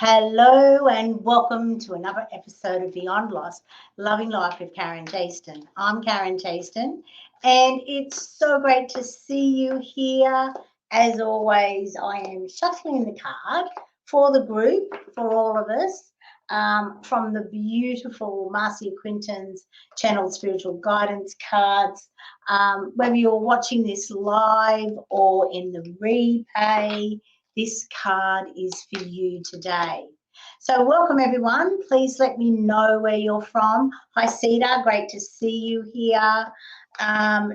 Hello and welcome to another episode of Beyond Loss, Loving Life with Karen Chaston. I'm Karen Chaston and it's so great to see you here. As always, I am shuffling the card for the group, for all of us, from the beautiful Marcia Quinton's Channeled Spiritual Guidance cards. Whether you're watching this live or in the replay, this card is for you today. So welcome everyone. Please let me know where you're from. Hi Cedar, great to see you here.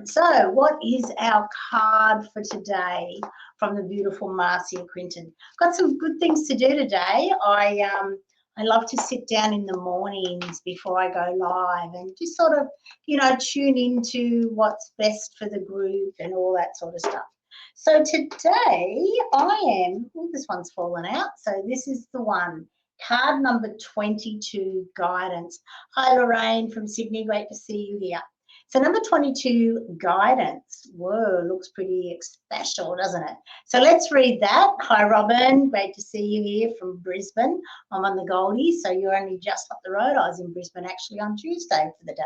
So what is our card for today from the beautiful Marcia Quinton? Got some good things to do today. I love to sit down in the mornings before I go live and just sort of, tune into what's best for the group and all that sort of stuff. So today this one's fallen out. So this is the one, card number 22, guidance. Hi Lorraine from Sydney, great to see you here. So number 22, guidance. Whoa, looks pretty special, doesn't it? So let's read that. Hi Robin, great to see you here from Brisbane. I'm on the Goldie, so you're only just up the road. I was in Brisbane actually on Tuesday for the day.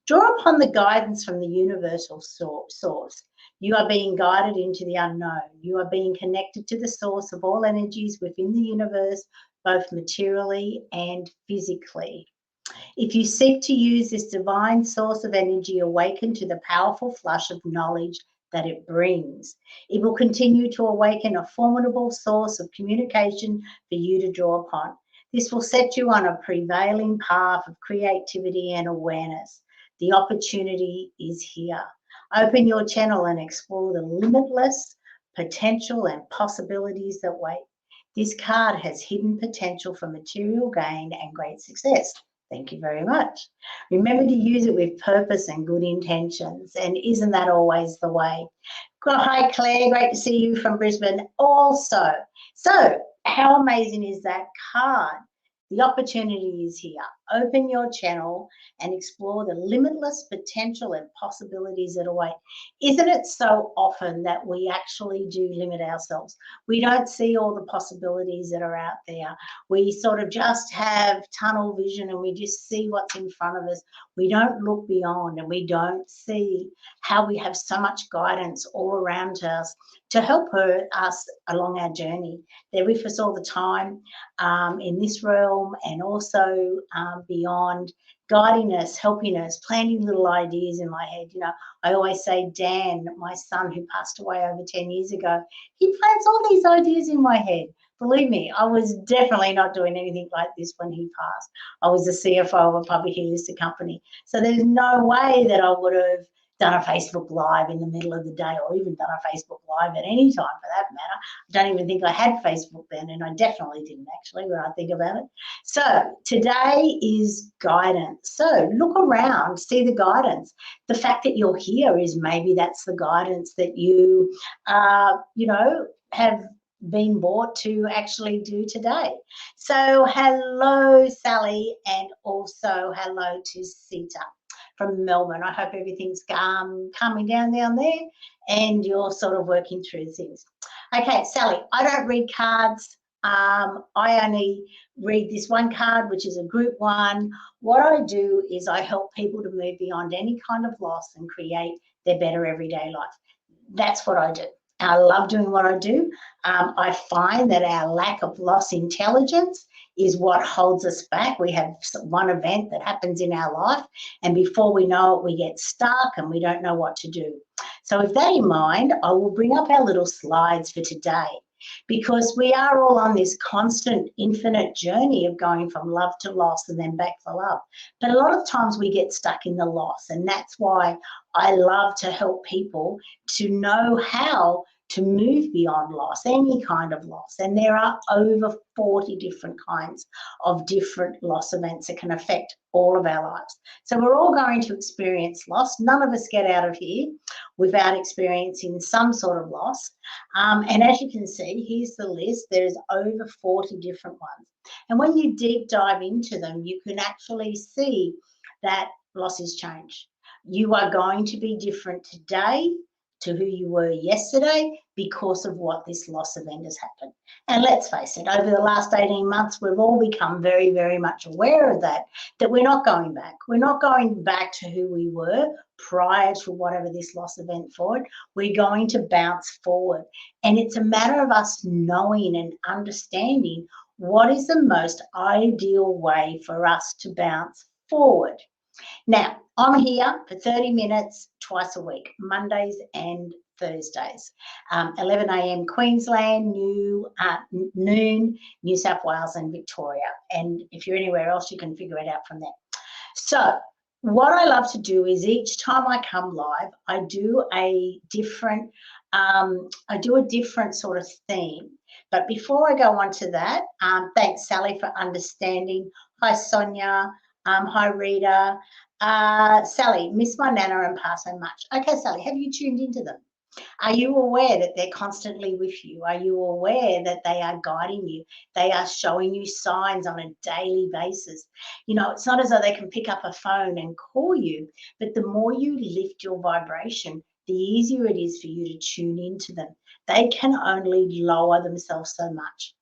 Draw upon the guidance from the universal source. You are being guided into the unknown. You are being connected to the source of all energies within the universe, both materially and physically. If you seek to use this divine source of energy, awaken to the powerful flush of knowledge that it brings. It will continue to awaken a formidable source of communication for you to draw upon. This will set you on a prevailing path of creativity and awareness. The opportunity is here. Open your channel and explore the limitless potential and possibilities that wait. This card has hidden potential for material gain and great success. Thank you very much. Remember to use it with purpose and good intentions. And isn't that always the way? Hi, Claire. Great to see you from Brisbane also. So how amazing is that card? The opportunity is here. Open your channel and explore the limitless potential and possibilities that await. Isn't it so often that we actually do limit ourselves? We don't see all the possibilities that are out there. We sort of just have tunnel vision and we just see what's in front of us. We don't look beyond and we don't see how we have so much guidance all around us to help us along our journey. They're with us all the time in this realm and also beyond, guiding us, helping us, planting little ideas in my head. I always say Dan, my son who passed away over 10 years ago, he plants all these ideas in my head. Believe me, I was definitely not doing anything like this when he passed. I was the CFO of a publicly listed company. So there's no way that I would have done a Facebook Live in the middle of the day or even done a Facebook Live at any time for that matter. I don't even think I had Facebook then, and I definitely didn't actually when I think about it. So today is guidance. So look around, see the guidance. The fact that you're here is maybe that's the guidance that you, have been brought to actually do today. So hello, Sally, and also hello to Sita from Melbourne. I hope everything's calming down there and you're sort of working through things. Okay, Sally, I don't read cards. I only read this one card, which is a group one. What I do is I help people to move beyond any kind of loss and create their better everyday life. That's what I do. I love doing what I do. I find that our lack of loss intelligence is what holds us back. We have one event that happens in our life, and before we know it, we get stuck and we don't know what to do. So with that in mind, I will bring up our little slides for today, because we are all on this constant, infinite journey of going from love to loss and then back to love. But a lot of times we get stuck in the loss, and that's why I love to help people to know how to move beyond loss, any kind of loss. And there are over 40 different kinds of different loss events that can affect all of our lives. So we're all going to experience loss. None of us get out of here without experiencing some sort of loss. And as you can see, here's the list. There's over 40 different ones. And when you deep dive into them, you can actually see that losses change. You are going to be different today to who you were yesterday because of what this loss event has happened. And let's face it, over the last 18 months, we've all become very, very much aware of that we're not going back. We're not going back to who we were prior to whatever this loss event forward. We're going to bounce forward. And it's a matter of us knowing and understanding what is the most ideal way for us to bounce forward. Now, I'm here for 30 minutes twice a week, Mondays and Thursdays, 11 a.m. Queensland, noon New South Wales and Victoria. And if you're anywhere else, you can figure it out from there. So what I love to do is each time I come live, I do a different sort of theme. But before I go on to that, thanks, Sally, for understanding. Hi, Sonia. Hi, Rita. Sally, miss my nana and pa so much. Okay, Sally, have you tuned into them? Are you aware that they're constantly with you? Are you aware that they are guiding you? They are showing you signs on a daily basis. You know, it's not as though they can pick up a phone and call you, but the more you lift your vibration, the easier it is for you to tune into them. They can only lower themselves so much.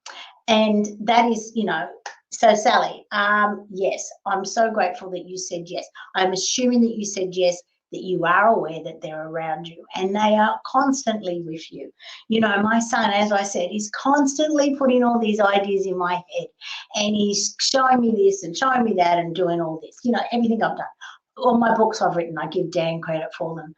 And that is, you know, so Sally, yes, I'm so grateful that you said yes. I'm assuming that you said yes, that you are aware that they're around you and they are constantly with you. You know, my son, as I said, is constantly putting all these ideas in my head and he's showing me this and showing me that and doing all this, you know, everything I've done. All my books I've written, I give Dan credit for them.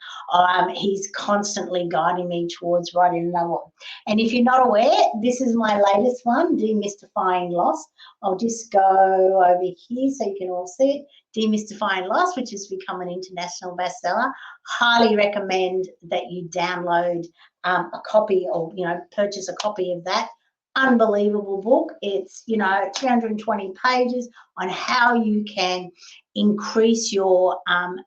He's constantly guiding me towards writing another one. And if you're not aware, this is my latest one, Demystifying Loss. I'll just go over here so you can all see it. Demystifying Loss, which has become an international bestseller. Highly recommend that you download a copy or, you know, purchase a copy of that. Unbelievable book. It's, you know, 320 pages on how you can increase your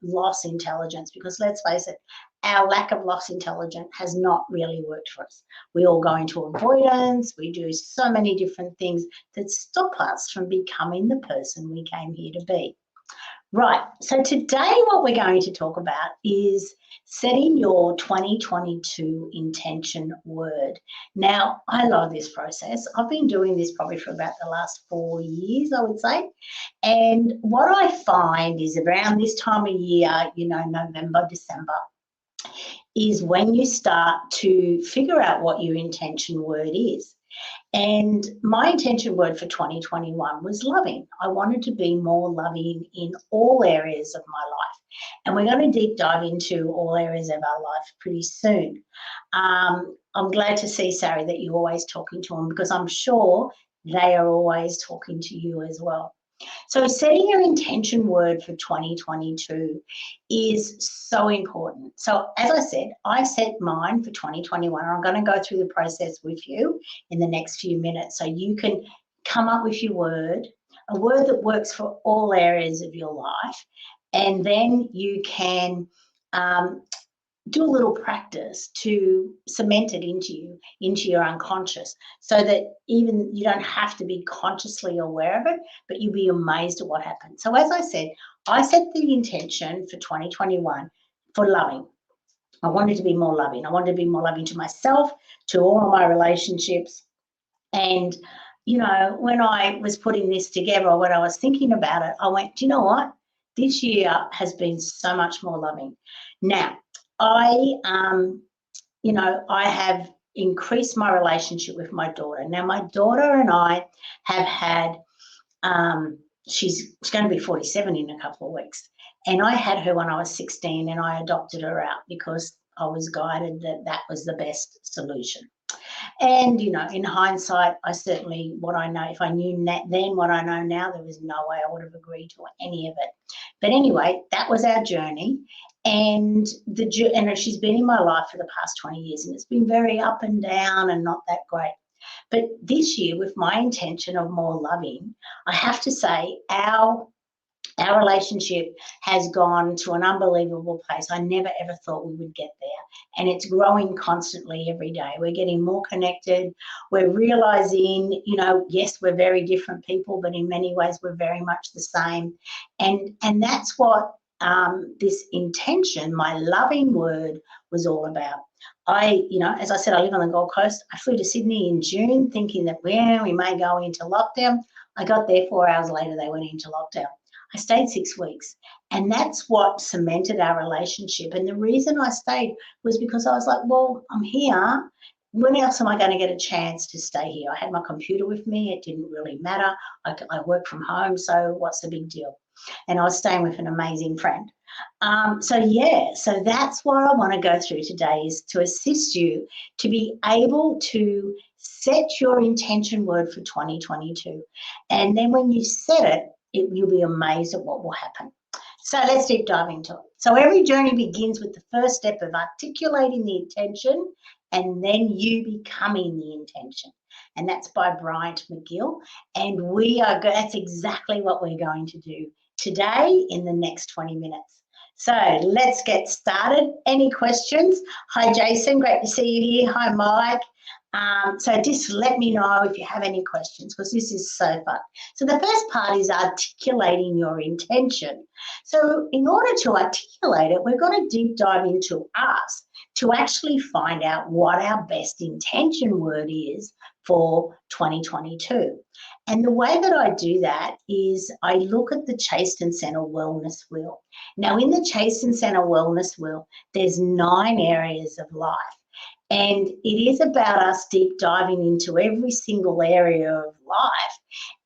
loss intelligence, because let's face it, our lack of loss intelligence has not really worked for us. We all go into avoidance. We do so many different things that stop us from becoming the person we came here to be. Right, so today what we're going to talk about is setting your 2022 intention word. Now, I love this process. I've been doing this probably for about the last 4 years, I would say. And what I find is around this time of year, you know, November, December, is when you start to figure out what your intention word is. And my intention word for 2021 was loving. I wanted to be more loving in all areas of my life. And we're going to deep dive into all areas of our life pretty soon. I'm glad to see, Sari, that you're always talking to them, because I'm sure they are always talking to you as well. So setting your intention word for 2022 is so important. So as I said, I set mine for 2021. I'm going to go through the process with you in the next few minutes so you can come up with your word, a word that works for all areas of your life, and then you can do a little practice to cement it into your unconscious, so that even you don't have to be consciously aware of it, but you'll be amazed at what happens. So as I said, I set the intention for 2021 for loving. I wanted to be more loving. I wanted to be more loving to myself, to all of my relationships. And, you know, when I was putting this together, or when I was thinking about it, I went, do you know what? This year has been so much more loving. Now, I have increased my relationship with my daughter. Now, my daughter and I have had, she's going to be 47 in a couple of weeks. And I had her when I was 16 and I adopted her out because I was guided that that was the best solution. And, you know, in hindsight, I certainly, what I know, if I knew then what I know now, there was no way I would have agreed to any of it. But anyway, that was our journey. And she's been in my life for the past 20 years, and it's been very up and down and not that great. But this year, with my intention of more loving, I have to say our relationship has gone to an unbelievable place. I never ever thought we would get there. And it's growing constantly every day. We're getting more connected. We're realizing, you know, yes, we're very different people, but in many ways we're very much the same. And that's what this intention, my loving word was all about. As I said, I live on the Gold Coast. I flew to Sydney in June thinking that we may go into lockdown. I got there 4 hours later, they went into lockdown. I stayed 6 weeks, and that's what cemented our relationship. And the reason I stayed was because I was like, well, I'm here. When else am I going to get a chance to stay here? I had my computer with me. It didn't really matter. I work from home, so what's the big deal? And I was staying with an amazing friend. So that's what I want to go through today, is to assist you to be able to set your intention word for 2022. And then when you set it, you'll be amazed at what will happen. So let's deep dive into it. So every journey begins with the first step of articulating the intention and then you becoming the intention. And that's by Bryant McGill. And that's exactly what we're going to do today in the next 20 minutes. So let's get started. Any questions? Hi, Jason. Great to see you here. Hi, Mike. So just let me know if you have any questions, because this is so fun. So the first part is articulating your intention. So in order to articulate it, we're going to deep dive into us to actually find out what our best intention word is for 2022. And the way that I do that is I look at the Chaston Center Wellness Wheel. Now, in the Chaston Center Wellness Wheel, there's 9 areas of life. And it is about us deep diving into every single area of life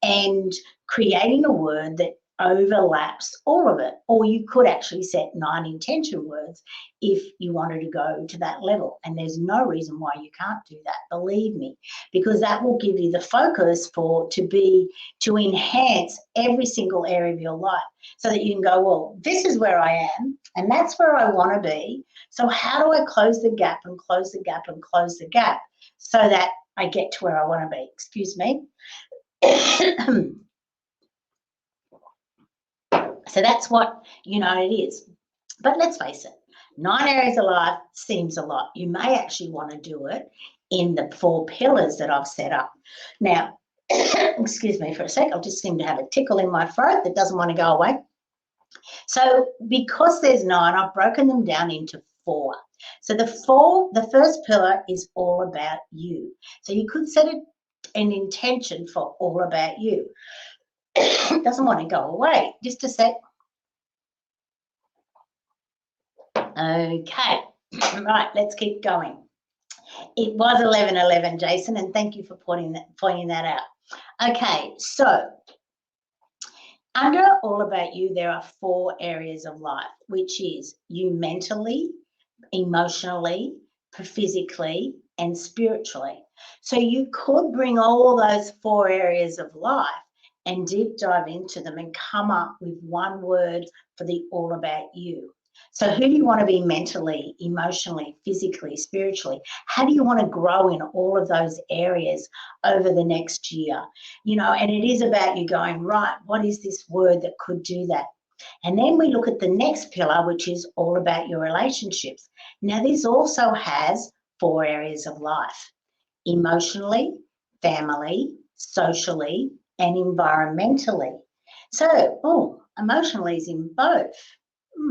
and creating a word that overlaps all of it. Or you could actually set 9 intention words if you wanted to go to that level. And there's no reason why you can't do that, believe me, because that will give you the focus to enhance every single area of your life, so that you can go, well, this is where I am and that's where I want to be. So how do I close the gap and close the gap and close the gap so that I get to where I want to be? Excuse me. So that's what, it is. But let's face it, 9 areas of life seems a lot. You may actually want to do it in the 4 pillars that I've set up. Now, excuse me for a sec, I just seem to have a tickle in my throat that doesn't want to go away. So because there's 9, I've broken them down into 4. So the first pillar is all about you. So you could set an intention for all about you. It doesn't want to go away. Just a sec. Okay, right, let's keep going. It was 11:11, Jason, and thank you for pointing that out. Okay, so under all about you, there are 4 areas of life, which is you mentally, emotionally, physically, and spiritually. So you could bring all those 4 areas of life and deep dive into them and come up with one word for the all about you. So who do you want to be mentally, emotionally, physically, spiritually? How do you want to grow in all of those areas over the next year? And it is about you going, right, what is this word that could do that? And then we look at the next pillar, which is all about your relationships. Now, this also has 4 areas of life: emotionally, family, socially, and environmentally. So, emotionally is in both.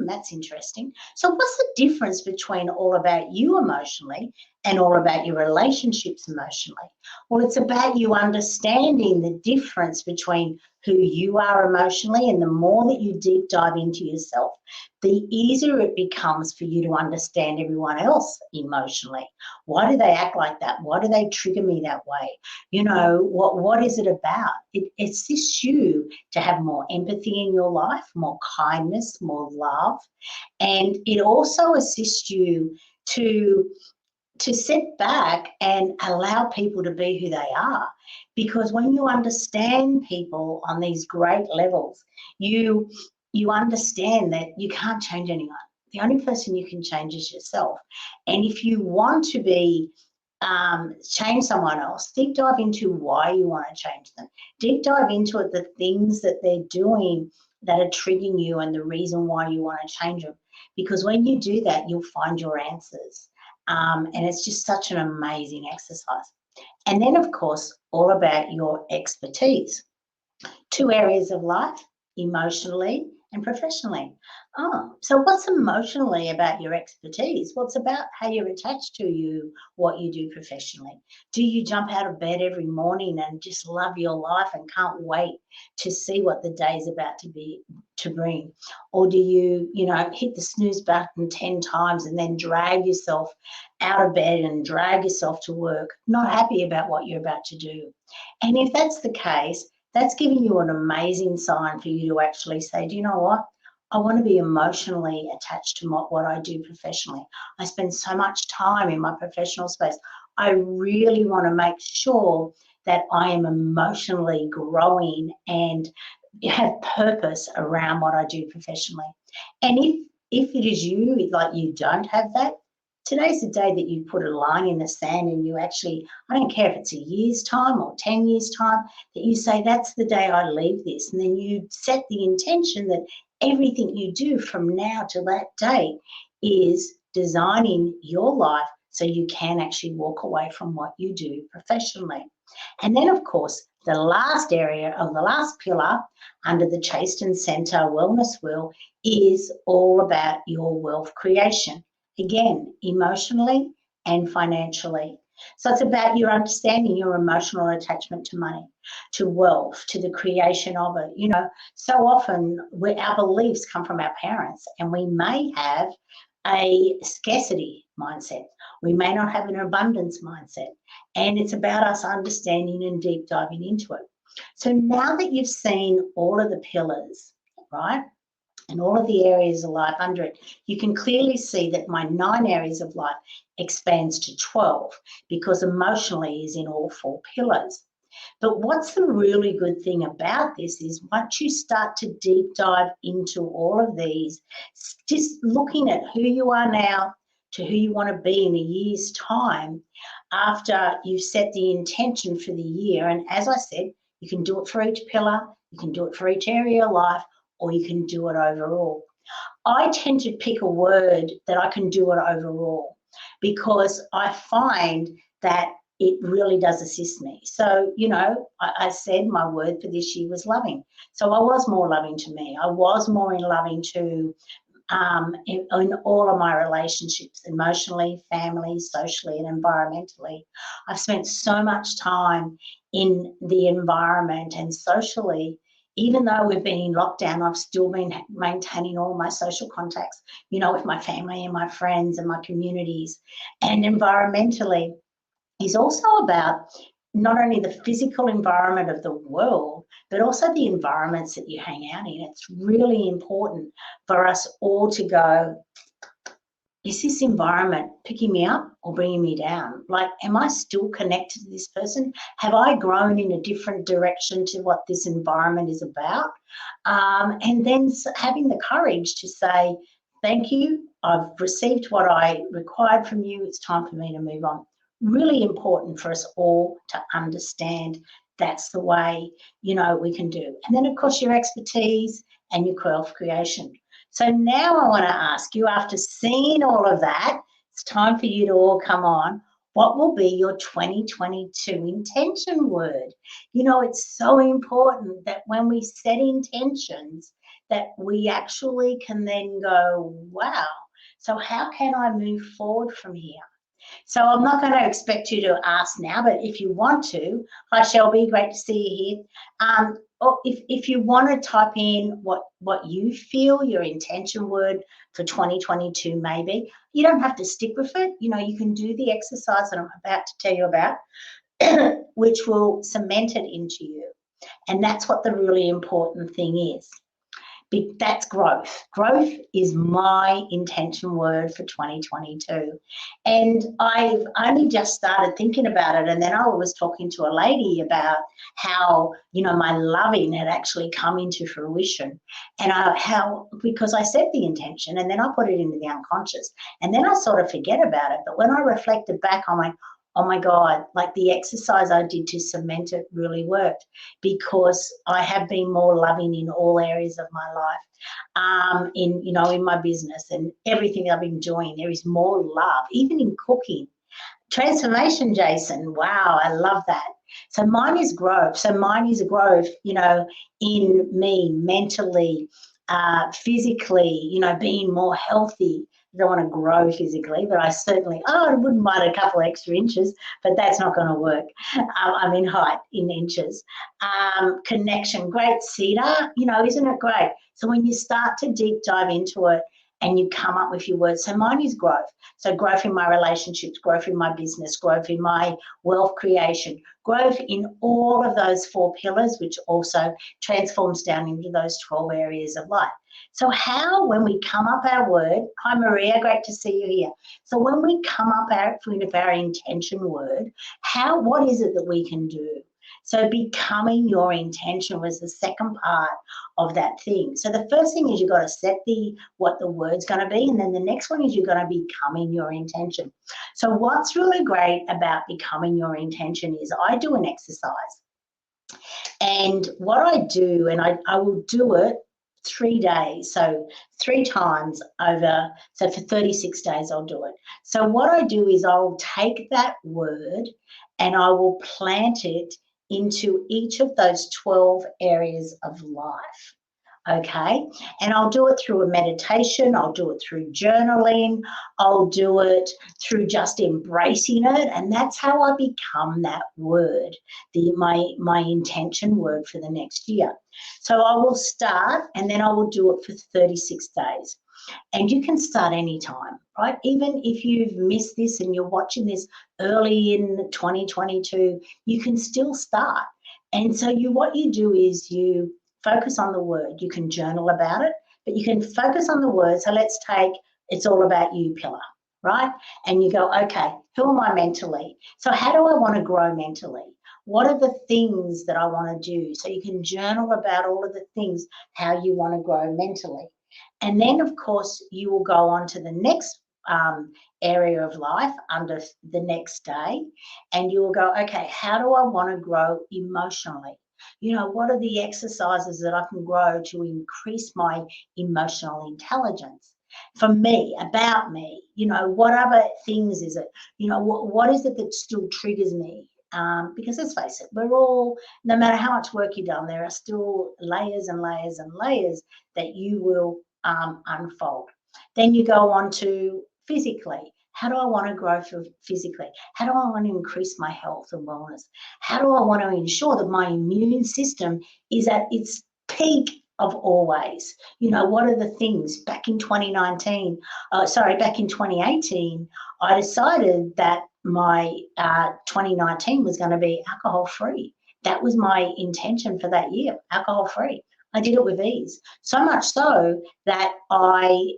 That's interesting. So what's the difference between all about you emotionally and all about your relationships emotionally? Well, it's about you understanding the difference between who you are emotionally, and the more that you deep dive into yourself, the easier it becomes for you to understand everyone else emotionally. Why do they act like that? Why do they trigger me that way? What is it about? It assists you to have more empathy in your life, more kindness, more love, and it also assists you to sit back and allow people to be who they are. Because when you understand people on these great levels, you understand that you can't change anyone. The only person you can change is yourself. And if you want to change someone else, deep dive into why you want to change them. Deep dive into it, the things that they're doing that are triggering you and the reason why you want to change them. Because when you do that, you'll find your answers. And it's just such an amazing exercise. And then, of course, all about your expertise. 2 areas of life: emotionally and professionally. Oh, so what's emotionally about your expertise? What's about how you're attached to what you do professionally? Do you jump out of bed every morning and just love your life and can't wait to see what the day's about to bring? Or do you, hit the snooze button 10 times and then drag yourself out of bed and drag yourself to work, not happy about what you're about to do? And if that's the case, that's giving you an amazing sign for you to actually say, do you know what? I want to be emotionally attached to what I do professionally. I spend so much time in my professional space. I really want to make sure that I am emotionally growing and have purpose around what I do professionally. And if it is you, like you don't have that, today's the day that you put a line in the sand and you actually, I don't care if it's a year's time or 10 years' time, that you say, that's the day I leave this. And then you set the intention that everything you do from now to that date is designing your life so you can actually walk away from what you do professionally. And then, of course, the last area of the last pillar under the Chaston Centre Wellness Wheel is all about your wealth creation. Again, emotionally and financially. So it's about your understanding your emotional attachment to money, to wealth, to the creation of it. So often our beliefs come from our parents, and we may have a scarcity mindset. We may not have an abundance mindset. And it's about us understanding and deep diving into it. So now that you've seen all of the pillars, right, and all of the areas of life under it, you can clearly see that my 9 areas of life expands to 12 because emotionally is in all 4 pillars. But what's the really good thing about this is once you start to deep dive into all of these, just looking at who you are now to who you want to be in a year's time after you've set the intention for the year. And as I said, you can do it for each pillar, you can do it for each area of life, or you can do it overall. I tend to pick a word that I can do it overall because I find that it really does assist me. So, I said my word for this year was loving. So I was more loving to me. I was more in loving to in all of my relationships, emotionally, family, socially, and environmentally. I've spent so much time in the environment and socially. Even though we've been in lockdown, I've still been maintaining all my social contacts, with my family and my friends and my communities. And environmentally is also about not only the physical environment of the world, but also the environments that you hang out in. It's really important for us all to go, is this environment picking me up or bringing me down? Like, am I still connected to this person? Have I grown in a different direction to what this environment is about? And then having the courage to say, thank you, I've received what I required from you, it's time for me to move on. Really important for us all to understand that's the way, we can do. And then, of course, your expertise and your wealth creation. So now I want to ask you, after seeing all of that, it's time for you to all come on. What will be your 2022 intention word? It's so important that when we set intentions, that we actually can then go, wow, so how can I move forward from here? So I'm not going to expect you to ask now, but if you want to, hi Shelby, great to see you here. Or if you want to type in what you feel your intention word for 2022 maybe, you don't have to stick with it. You can do the exercise that I'm about to tell you about, which will cement it into you. And that's what the really important thing is. That's growth. Growth is my intention word for 2022. And I've only just started thinking about it. And then I was talking to a lady about how, my loving had actually come into fruition. And because I set the intention and then I put it into the unconscious. And then I sort of forget about it. But when I reflected back, I'm like, oh my God, like the exercise I did to cement it really worked because I have been more loving in all areas of my life, in my business and everything I've been doing. There is more love, even in cooking. Transformation, Jason. Wow, I love that. So mine is growth. So mine is growth, in me mentally, physically, being more healthy. I don't want to grow physically, but I certainly, I wouldn't mind a couple extra inches, but that's not going to work. I'm in height in inches. Connection, great cedar, isn't it great? So when you start to deep dive into it and you come up with your words, so mine is growth. So growth in my relationships, growth in my business, growth in my wealth creation, growth in all of those 4 pillars, which also transforms down into those 12 areas of life. So when we come up our word, hi Maria, great to see you here. So when we come up with our intention word, what is it that we can do? So becoming your intention was the second part of that thing. So the first thing is you've got to set what the word's going to be, and then the next one is you're going to be becoming your intention. So what's really great about becoming your intention is I do an exercise. And what I do, and I will do it 3 days, so 3 times over, so for 36 days I'll do it. So what I do is I'll take that word and I will plant it into each of those 12 areas of life. Okay, and I'll do it through a meditation, I'll do it through journaling, I'll do it through just embracing it, and that's how I become that word, my intention word for the next year. So I will start, and then I will do it for 36 days. And you can start anytime, right? Even if you've missed this and you're watching this early in 2022, you can still start. And so what you do is you focus on the word. You can journal about it, but you can focus on the word. So let's take it's all about you pillar, right? And you go, okay, who am I mentally? So how do I want to grow mentally? What are the things that I want to do? So you can journal about all of the things, how you want to grow mentally. And then, of course, you will go on to the next area of life under the next day, and you will go, okay, how do I want to grow emotionally? What are the exercises that I can grow to increase my emotional intelligence? For me, about me, what other things is it? What is it that still triggers me? Because let's face it, we're all, no matter how much work you've done, there are still layers and layers and layers that you will unfold. Then you go on to physically. How do I want to grow physically? How do I want to increase my health and wellness? How do I want to ensure that my immune system is at its peak of always? What are the things? Back in 2018, I decided that my 2019 was going to be alcohol free. That was my intention for that year, alcohol free. I did it with ease, so much so that I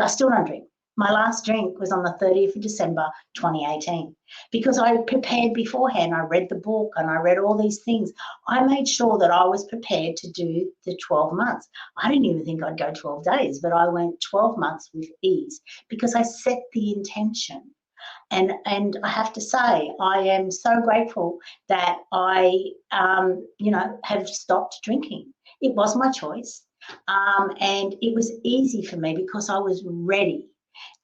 still don't drink. My last drink was on the 30th of December, 2018, because I prepared beforehand. I read the book and I read all these things. I made sure that I was prepared to do the 12 months. I didn't even think I'd go 12 days, but I went 12 months with ease because I set the intention. And I have to say, I am so grateful that I, have stopped drinking. It was my choice, and it was easy for me because I was ready.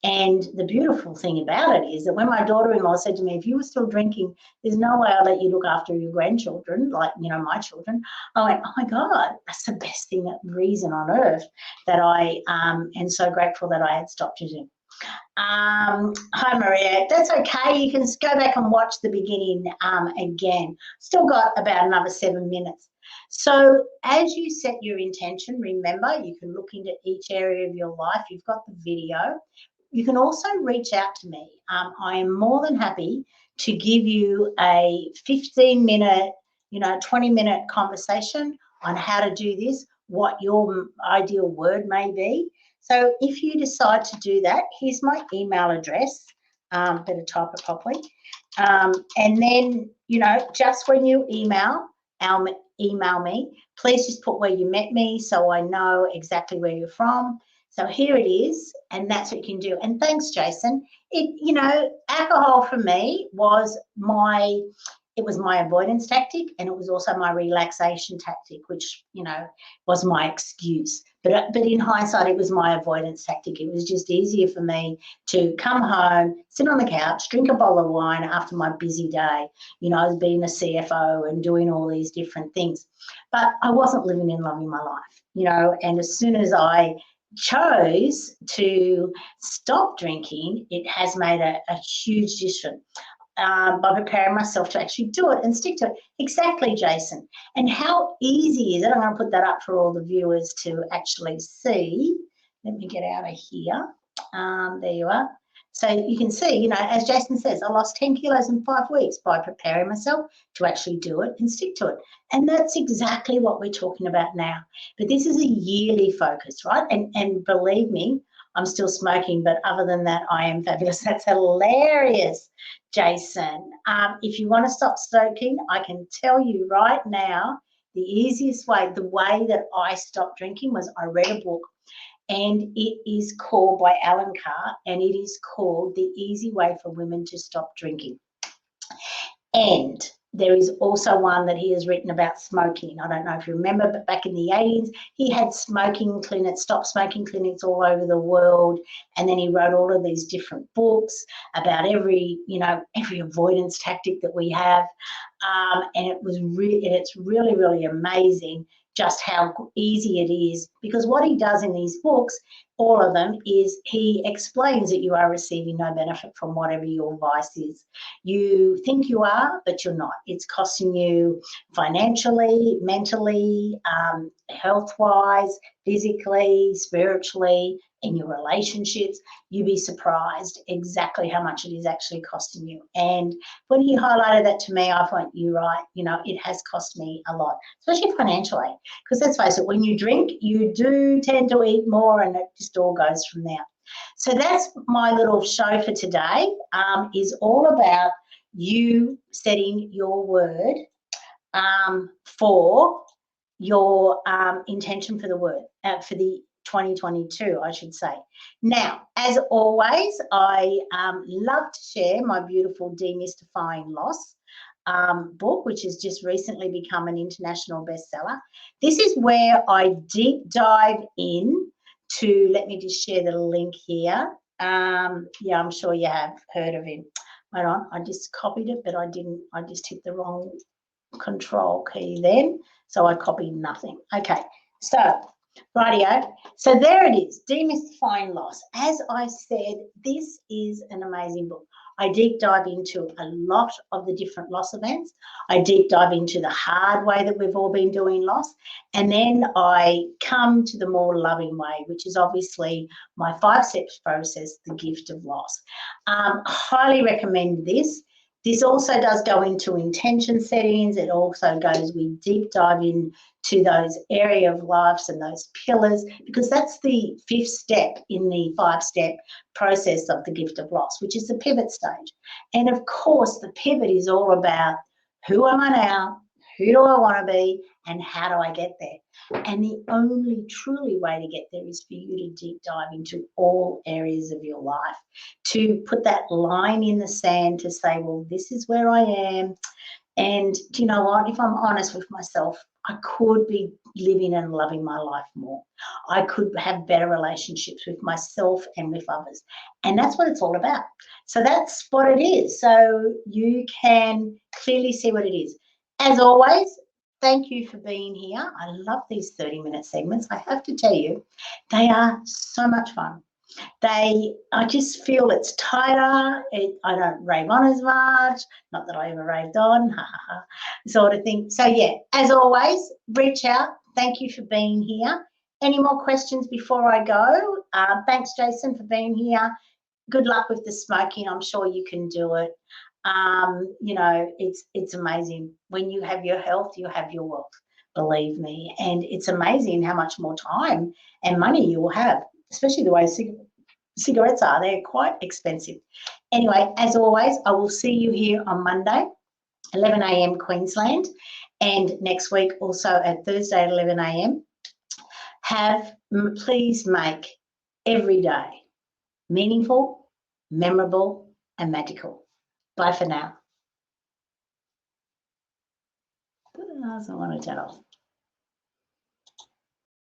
And the beautiful thing about it is that when my daughter-in-law said to me, if you were still drinking, there's no way I'll let you look after your grandchildren, like, my children. I went, oh my God, that's the best reason on earth that I am so grateful that I had stopped using. Hi Maria, that's okay. You can go back and watch the beginning again. Still got about another 7 minutes. So as you set your intention, remember you can look into each area of your life. You've got the video. You can also reach out to me. I am more than happy to give you a 15-minute, 20-minute conversation on how to do this, what your ideal word may be. So if you decide to do that, here's my email address. Better type it properly. And then, just when you email me, please just put where you met me so I know exactly where you're from. So here it is, and that's what you can do. And thanks, Jason. Alcohol for me was my it was my avoidance tactic, and it was also my relaxation tactic, which, you know, was my excuse. But in hindsight, it was my avoidance tactic. It was just easier for me to come home, sit on the couch, drink a bottle of wine after my busy day. You know, I was being a CFO and doing all these different things. But I wasn't living and loving my life, you know, and as soon as I chose to stop drinking, it has made a huge difference. By preparing myself to actually do it and stick to it. Exactly, Jason. And how easy is it? I'm going to put that up for all the viewers to actually see. Let me get out of here. There you are. So you can see, you know, as Jason says, I lost 10 kilos in 5 weeks by preparing myself to actually do it and stick to it. And that's exactly what we're talking about now. But this is a yearly focus, right? And believe me, I'm still smoking, but other than that, I am fabulous. That's hilarious, Jason. If you want to stop smoking, I can tell you right now, the easiest way, the way that I stopped drinking was I read a book, and it is called, by Alan Carr, and it is called The Easy Way for Women to Stop Drinking. And there is also one that he has written about smoking. I don't know if you remember, but back in the 80s, he had smoking clinics, stop smoking clinics all over the world. And then he wrote all of these different books about every, you know, every avoidance tactic that we have. And it's really, really amazing just how easy it is, because what he does in these books, all of them, is he explains that you are receiving no benefit from whatever your vice is. You think you are, but you're not. It's costing you financially, mentally, health-wise, physically, spiritually, in your relationships. You'd be surprised exactly how much it is actually costing you. And when he highlighted that to me, I thought, you're right, you know, it has cost me a lot, especially financially, because let's face it, when you drink, you do tend to eat more, and it just all goes from there. So that's my little show for today, is all about you setting your word for your intention for the word, for the 2022, I should say. Now, as always, I love to share my beautiful Demystifying Loss book, which has just recently become an international bestseller. This is where I deep dive in to, let me just share the link here. Yeah, I'm sure you have heard of him. Hold on, I just copied it, but I didn't, I just hit the wrong control key then, so I copied nothing. Okay, so rightio, so there it is, Demystifying Loss. As I said, this is an amazing book. I deep dive into a lot of the different loss events. I deep dive into the hard way that we've all been doing loss, and then I come to the more loving way, which is obviously my 5 steps process, the gift of loss. Highly recommend this. This also does go into intention settings. It also goes, we deep dive into those area of lives and those pillars, because that's the 5th step in the 5-step process of the gift of loss, which is the pivot stage. And of course, the pivot is all about, who am I now? Who do I want to be? And how do I get there? And the only truly way to get there is for you to deep dive into all areas of your life, to put that line in the sand to say, well, this is where I am. And do you know what? If I'm honest with myself, I could be living and loving my life more. I could have better relationships with myself and with others. And that's what it's all about. So that's what it is. So you can clearly see what it is. As always, thank you for being here. I love these 30-minute segments. I have to tell you, they are so much fun. I just feel it's tighter. I don't rave on as much. Not that I ever raved on, sort of thing. So yeah, as always, reach out. Thank you for being here. Any more questions before I go? Thanks, Jason, for being here. Good luck with the smoking. I'm sure you can do it. You know, it's amazing. When you have your health, you have your wealth, believe me. And it's amazing how much more time and money you will have, especially the way cigarettes are. They're quite expensive. Anyway, as always, I will see you here on Monday, 11 a.m. Queensland, and next week also at Thursday at 11 a.m. Please make every day meaningful, memorable, and magical. Bye for now. doesn't want to tell.